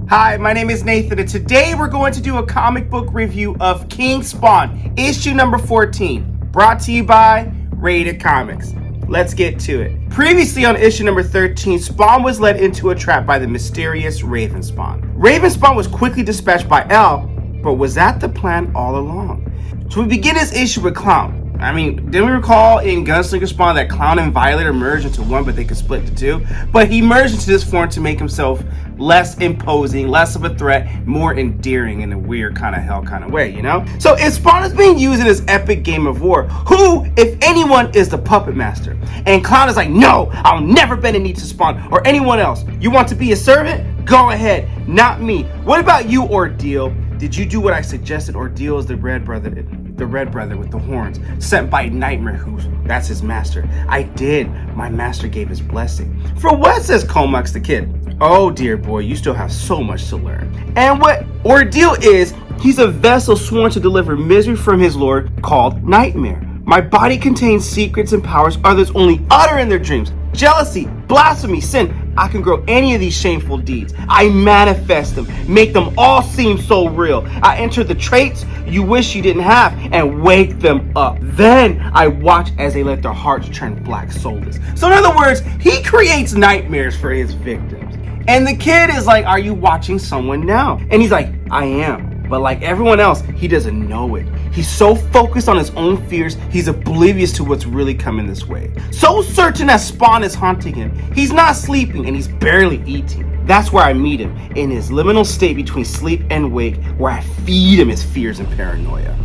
Hi, my name is Nathan, and today we're going to do a comic book review of King Spawn, issue number 14, brought to you by Rated Comics. Let's get to it. Previously on issue number 13, Spawn was led into a trap by the mysterious Ravenspawn. Ravenspawn was quickly dispatched by L, but was that the plan all along? So we begin this issue with Clown. Didn't we recall in Gunslinger Spawn that Clown and Violator merged into one, but they could split to two? But he merged into this form to make himself less imposing, less of a threat, more endearing in a weird kind of hell kind of way, you know? So if Spawn is being used in this epic game of war, who, if anyone, is the puppet master? And Clown is like, no, I'll never bend a knee to Spawn or anyone else. You want to be a servant? Go ahead, not me. What about you, Ordeal? Did you do what I suggested? Ordeal is the red brother with the horns, sent by Nightmare, that's his master. I did. My master gave his blessing. For what, says Comax the kid? Oh dear boy, you still have so much to learn. And what Ordeal is, he's a vessel sworn to deliver misery from his lord called Nightmare. My body contains secrets and powers others only utter in their dreams. Jealousy, blasphemy, sin. I can grow any of these shameful deeds. I manifest them, make them all seem so real. I enter the traits you wish you didn't have and wake them up. Then I watch as they let their hearts turn black soulless. So in other words, he creates nightmares for his victims. And the kid is like, are you watching someone now? And he's like, I am. But like everyone else, he doesn't know it. He's so focused on his own fears, he's oblivious to what's really coming this way. So certain that Spawn is haunting him, he's not sleeping and he's barely eating. That's where I meet him, in his liminal state between sleep and wake, where I feed him his fears and paranoia.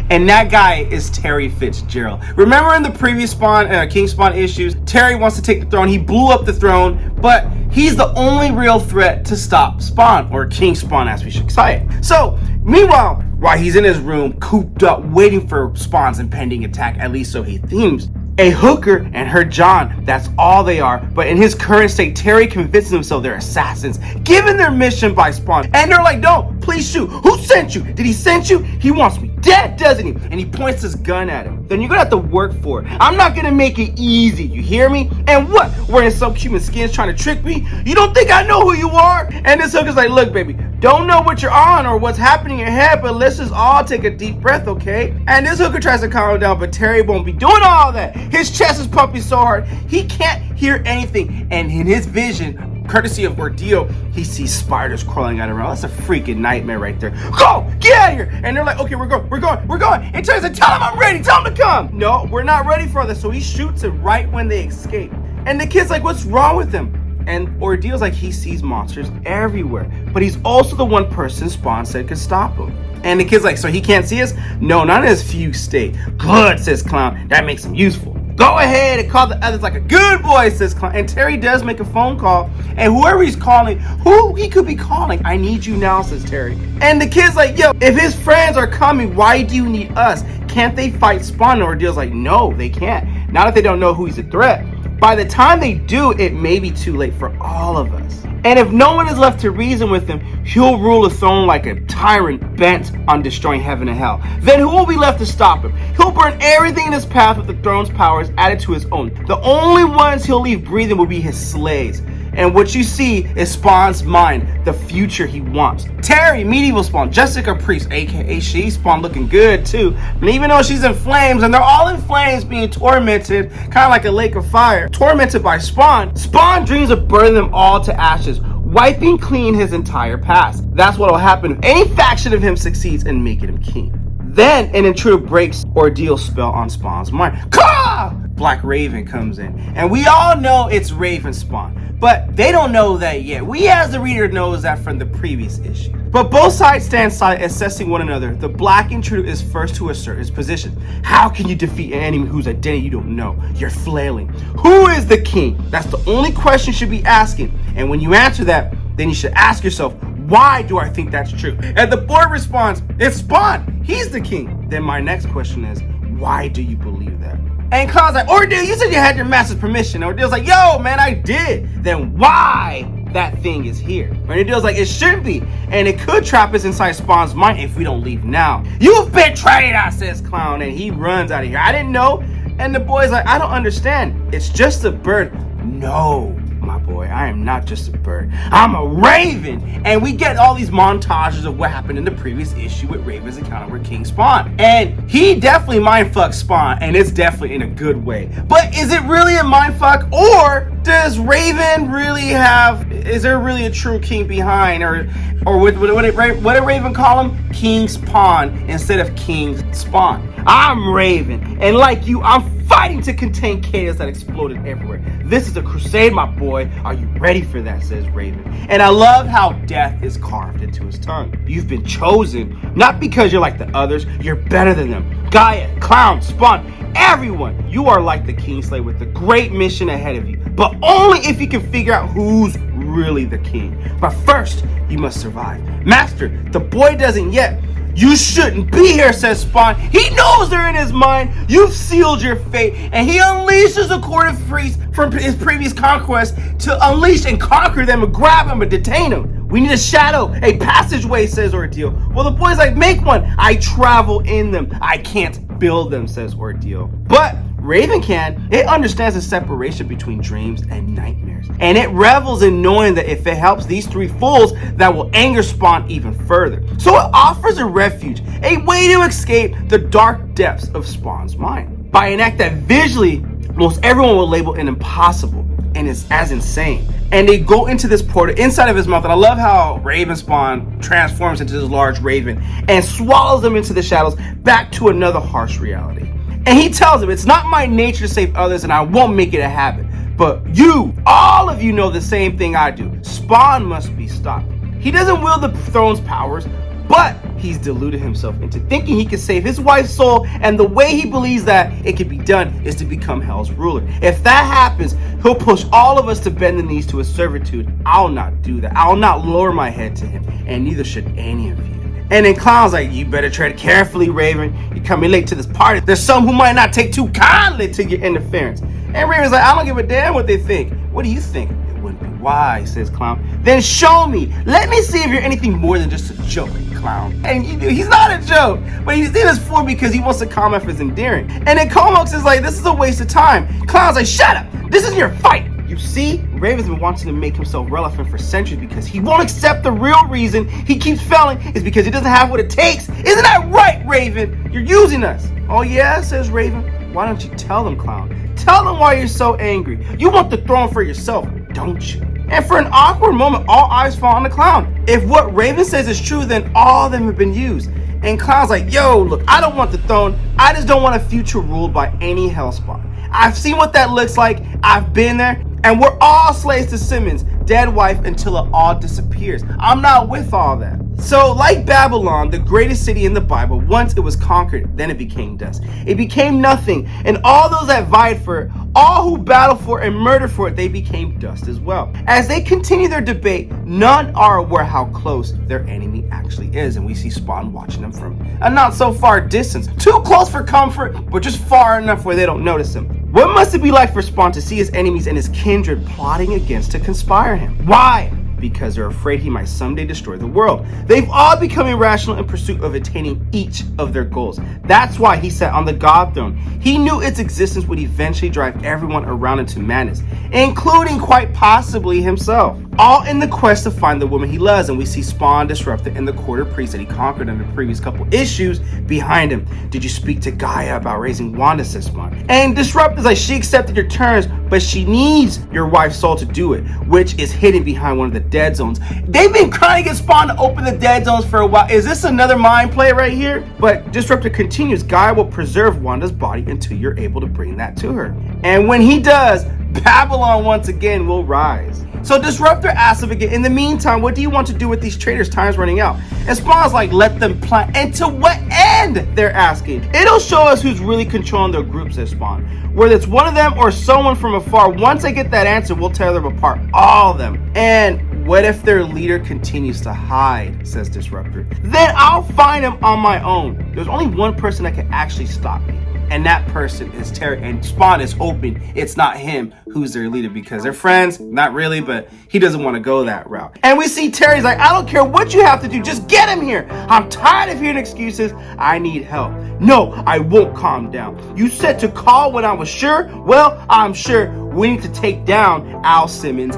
And that guy is Terry Fitzgerald. Remember in the previous King Spawn issues, Terry wants to take the throne. He blew up the throne, but he's the only real threat to stop Spawn, or King Spawn as we should say it. So, meanwhile, while he's in his room, cooped up, waiting for Spawn's impending attack, at least so he thinks, a hooker and her John, that's all they are. But in his current state, Terry convinces himself they're assassins, given their mission by Spawn. And they're like, no, please shoot. Who sent you? Did he send you? He wants me dead, doesn't he? And he points his gun at him. Then you're gonna have to work for it. I'm not gonna make it easy, you hear me? And what? Wearing subhuman skins trying to trick me? You don't think I know who you are? And this hooker's like, look, baby, don't know what you're on or what's happening in your head, but let's just all take a deep breath, okay? And this hooker tries to calm him down, but Terry won't be doing all that. His chest is pumping so hard, he can't hear anything. And in his vision, courtesy of Ordeal, he sees spiders crawling out around. That's a freaking nightmare right there. Go! Get out of here! And they're like, okay, we're going. And Terry's like, tell him I'm ready, tell him to come! No, we're not ready for this. So he shoots it right when they escape. And the kid's like, what's wrong with him? And Ordeal's like, he sees monsters everywhere. But he's also the one person Spawn said could stop him. And the kid's like, so he can't see us? No, not in his fugue state. Good, says Clown. That makes him useful. Go ahead and call the others like a good boy, says Clown. And Terry does make a phone call. And whoever he's calling, who he could be calling, I need you now, says Terry. And the kid's like, yo, if his friends are coming, why do you need us? Can't they fight Spawn? And Ordeal's like, no, they can't. Not if they don't know who he's a threat. By the time they do, it may be too late for all of us. And if no one is left to reason with him, he'll rule the throne like a tyrant bent on destroying heaven and hell. Then who will be left to stop him? He'll burn everything in his path with the throne's powers added to his own. The only ones he'll leave breathing will be his slaves. And what you see is Spawn's mind, the future he wants. Terry, medieval Spawn, Jessica Priest, aka she, Spawn looking good too. And even though she's in flames, and they're all in flames being tormented, kind of like a lake of fire, tormented by Spawn, Spawn dreams of burning them all to ashes, wiping clean his entire past. That's what will happen if any faction of him succeeds in making him king. Then an intruder breaks Ordeal's spell on Spawn's mind. Caw! Black Raven comes in, and we all know it's Raven Spawn, but they don't know that yet. We as the reader knows that from the previous issue. But both sides stand silent, assessing one another. The black intruder is first to assert his position. How can you defeat an enemy whose identity you don't know? You're flailing. Who is the king? That's the only question you should be asking. And when you answer that, then you should ask yourself, why do I think that's true? And the board responds, it's Spawn. He's the king. Then my next question is, why do you believe that? And Clown's like, Ordeal, you said you had your master's permission. And Ordeal's like, yo, man, I did. Then why that thing is here? And Ordeal's like, it shouldn't be. And it could trap us inside Spawn's mind if we don't leave now. You've betrayed us, says Clown. And he runs out of here. I didn't know. And the boy's like, I don't understand. It's just a bird. No, my boy. I am not just a bird. I'm a raven. And we get all these montages of what happened in the previous issue with Raven's encounter with King Spawn. And he definitely mindfucks Spawn, and it's definitely in a good way. But is it really a mindfuck, or does Raven really have, is there really a true king behind, or what did Raven call him? King Spawn instead of King Spawn. I'm Raven, and like you, I'm fighting to contain chaos that exploded everywhere. This is a crusade, my boy. Are you ready for that, says Raven. And I love how death is carved into his tongue. You've been chosen, not because you're like the others, you're better than them. Gaia, Clown, Spawn, everyone. You are like the Kingslayer with a great mission ahead of you, but only if you can figure out who's really the king. But first, you must survive. Master, the boy doesn't yet. You shouldn't be here, says Spawn. He knows they're in his mind. You've sealed your fate. And he unleashes a court of priests from his previous conquest to unleash and conquer them and grab him and detain him. We need a shadow, a passageway, says Ordeal. Well, the boy's like, make one. I travel in them. I can't build them, says Ordeal. But Raven can. It understands the separation between dreams and nightmares. And it revels in knowing that if it helps these three fools, that will anger Spawn even further. So it offers a refuge, a way to escape the dark depths of Spawn's mind. By an act that visually, most everyone will label an impossible and is as insane. And they go into this portal inside of his mouth. And I love how Raven Spawn transforms into this large raven and swallows them into the shadows back to another harsh reality. And he tells him, it's not my nature to save others, and I won't make it a habit. But you, all of you know the same thing I do. Spawn must be stopped. He doesn't wield the throne's powers, but he's deluded himself into thinking he can save his wife's soul, and the way he believes that it can be done is to become Hell's ruler. If that happens, he'll push all of us to bend the knees to his servitude. I'll not do that. I'll not lower my head to him, and neither should any of you. And then Clown's like, you better tread carefully, Raven. You're coming late to this party. There's some who might not take too kindly to your interference. And Raven's like, I don't give a damn what they think. What do you think? It wouldn't be wise, says Clown. Then show me. Let me see if you're anything more than just a joke, Clown. And he's not a joke, but he's in this for because he wants to come off as endearing. And then Comox is like, this is a waste of time. Clown's like, shut up. This is your fight. You see, Raven's been wanting to make himself relevant for centuries because he won't accept the real reason he keeps failing is because he doesn't have what it takes. Isn't that right, Raven? You're using us. Oh yeah, says Raven. Why don't you tell them, Clown? Tell them why you're so angry. You want the throne for yourself, don't you? And for an awkward moment, all eyes fall on the Clown. If what Raven says is true, then all of them have been used. And Clown's like, yo, look, I don't want the throne. I just don't want a future ruled by any HELLSPAWN. I've seen what that looks like. I've been there. And we're all slaves to Simmons' dead wife until it all disappears. I'm not with all that. So, like Babylon, the greatest city in the Bible, once it was conquered, then it became dust. It became nothing. And all those that vied for it, all who battled for it and murdered for it, they became dust as well. As they continue their debate, none are aware how close their enemy actually is. And we see Spawn watching them from a not so far distance. Too close for comfort, but just far enough where they don't notice him. What must it be like for Spawn to see his enemies and his kindred plotting against to conspire him? Why? Because they're afraid he might someday destroy the world. They've all become irrational in pursuit of attaining each of their goals. That's why he sat on the God throne. He knew its existence would eventually drive everyone around into madness, including quite possibly himself. All in the quest to find the woman he loves, and we see Spawn disrupted in the court of priests that he conquered in the previous couple issues behind him. Did you speak to Gaia about raising Wanda, says Spawn. And Disrupt is like, she accepted your terms, but she needs your wife's soul to do it, which is hidden behind one of the dead zones. They've been trying to get Spawn to open the dead zones for a while. Is this another mind play right here? But Disruptor continues, Gaia will preserve Wanda's body until you're able to bring that to her. And when he does, Babylon once again will rise. So Disruptor asks him again, in the meantime, what do you want to do with these traitors? Time's running out. And Spawn's like, let them plan. And to what end? They're asking. It'll show us who's really controlling their group, says Spawn. Whether it's one of them or someone from afar, once I get that answer, we'll tear them apart. All of them. And what if their leader continues to hide, says Disruptor. Then I'll find him on my own. There's only one person that can actually stop me. And that person is Terry, and Spawn is hoping it's not him who's their leader because they're friends, not really, but he doesn't want to go that route. And we see Terry's like, I don't care what you have to do, just get him here. I'm tired of hearing excuses. I need help. No, I won't calm down. You said to call when I was sure. Well, I'm sure we need to take down Al Simmons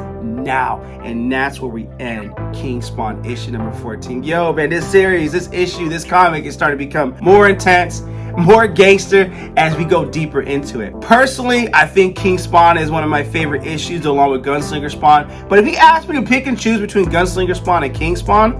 now. And that's where we end King Spawn issue number 14. Yo, man, this series, this issue, this comic is starting to become more intense, more gangster as we go deeper into it. Personally, I think King Spawn is one of my favorite issues along with Gunslinger Spawn. But if you ask me to pick and choose between Gunslinger Spawn and King Spawn,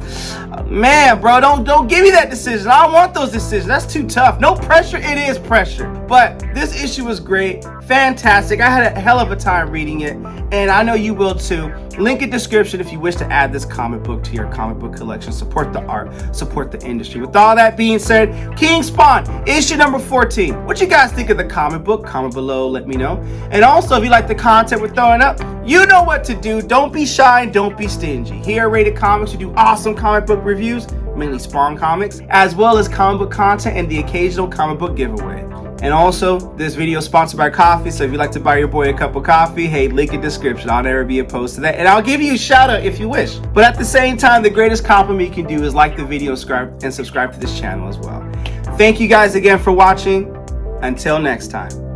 man, bro, don't give me that decision. I don't want those decisions. That's too tough. No pressure, it is pressure. But this issue was great, fantastic. I had a hell of a time reading it, and I know you will too. Link in description if you wish to add this comic book to your comic book collection. Support the art, support the industry. With all that being said, King Spawn, issue number 14. What you guys think of the comic book? Comment below, let me know. And also, if you like the content we're throwing up, you know what to do. Don't be shy and don't be stingy. Here at Rated Comics, we do awesome comic book reviews, mainly Spawn comics, as well as comic book content and the occasional comic book giveaway. And also, this video is sponsored by coffee, so if you'd like to buy your boy a cup of coffee, hey, link in description. I'll never be opposed to that, and I'll give you a shout out if you wish. But at the same time, the greatest compliment you can do is like the video and subscribe to this channel as well. Thank you guys again for watching. Until next time.